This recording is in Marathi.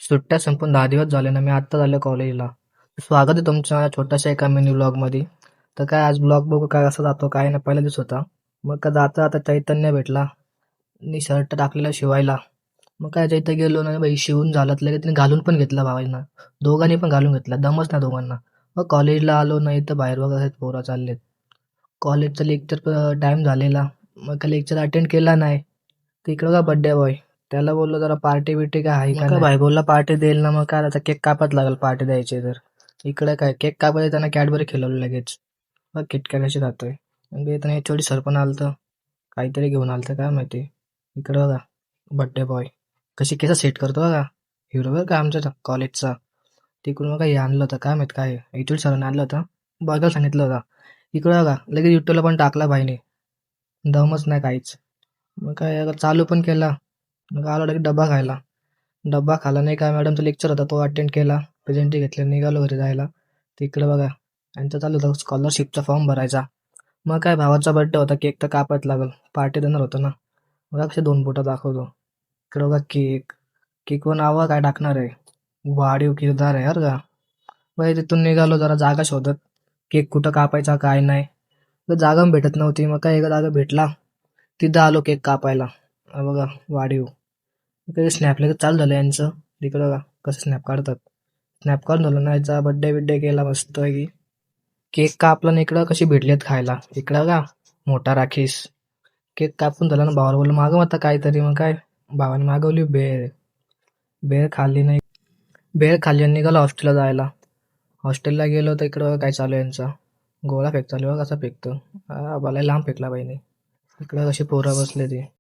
सुट्ट्या संपून 10 दिवस झाले ना, मी आत्ताच आलो कॉलेजला. स्वागत आहे तुमच्या छोट्याशा एका मिनी व्लॉगमध्ये. तर काय आज ब्लॉग बघू काय कसा जातो काय नाही, पहिला दिवस होता. मग का जाता आता चैतन्य भेटला आणि शर्ट टाकलेला शिवायला. मग काय तिथे गेलो ना बाई, शिवून झालं तर लगेच त्याने घालून पण घेतला भावांना. दोघांनी पण घालून घेतला, दमच ना दोघांना. मग कॉलेजला आलो ना, इथं बाहेर बघा पोरं चाललेत. कॉलेजचं लेक्चर टाइम झालेला. मग का लेक्चर अटेंड केला नाही. तिकडं का बर्थडे बॉय, त्याला बोललो जरा पार्टी बिर्टी काय आहे का भाई, बोलला पार्टी देईल ना. मग काय आता केक कापत लागेल पार्टी द्यायची तर. इकडे काय केक कापायचं, त्यांना कॅडबरी खिलवलं लगेच. मग किटकॅट कशी खातोय. म्हणजे त्यांना थोडी सरपण आलतं, काहीतरी घेऊन आलतं काय माहिती. इकडं बघा बर्थडे बॉय कशी केस सेट करतो बघा. हिरो बघा का आमच्या कॉलेजचा. तिकडून बघा हे आणलं होतं काय माहित काय, एचओडी सरांनी आणलं होतं, बघायला सांगितलं होतं. इकडं बघा लगेच युट्यूबला पण टाकला भाईने, दमच नाही काहीच. मग काय अगं चालू पण केला. मग आलो डायरेक्ट डब्बा खायला. डब्बा खाला नाही काय, मॅडमचा लेक्चर होता तो अटेंड केला, प्रेझेंटी घेतले, निघालो घरी जायला. तिकडे बघा यांचं चालू होतं स्कॉलरशिपचा फॉर्म भरायचा. मग काय भावाचा बर्थडे होता, केक तर कापायच लागल, पार्टी देणार होतो ना. मग कसे 2 बोटं दाखवतो. इकडे बघा केक, केकवर नावं काय टाकणार आहे, वाढीव किरदार आहे बरं का. मग तिथून निघालो जरा जागा शोधत, केक कुठं कापायचा काय नाही. तर जागा पण भेटत नव्हती. मग काय एका जागा भेटला, तिथं आलो केक कापायला. हा बघा वाढीव. कधी स्नॅप लगेच चालू झालं यांचं. तिकडं बघा कसं स्नॅप काढतात. स्नॅप काढून झालं ना, याचा बड्डे बिड्डे केला मस्त की. केक कापला ना, इकडं कशी भेटलेत खायला. इकडं का मोठा राखीस. केक कापून झाला ना, भावाला बोललो मागव आता काहीतरी. मग काय भावाने मागवली भेळ. भेळ खाल्ली नाही. भेळ खाल्ली आणि निघालो हॉस्टेलला जायला. हॉस्टेलला गेलो तर इकडं काय चालू आहे यांचा, गोळा फेक चालू आहे. कसा फेकतो, मला लांब फेकला बाईने. इकडं कशी पोरं बसले ती.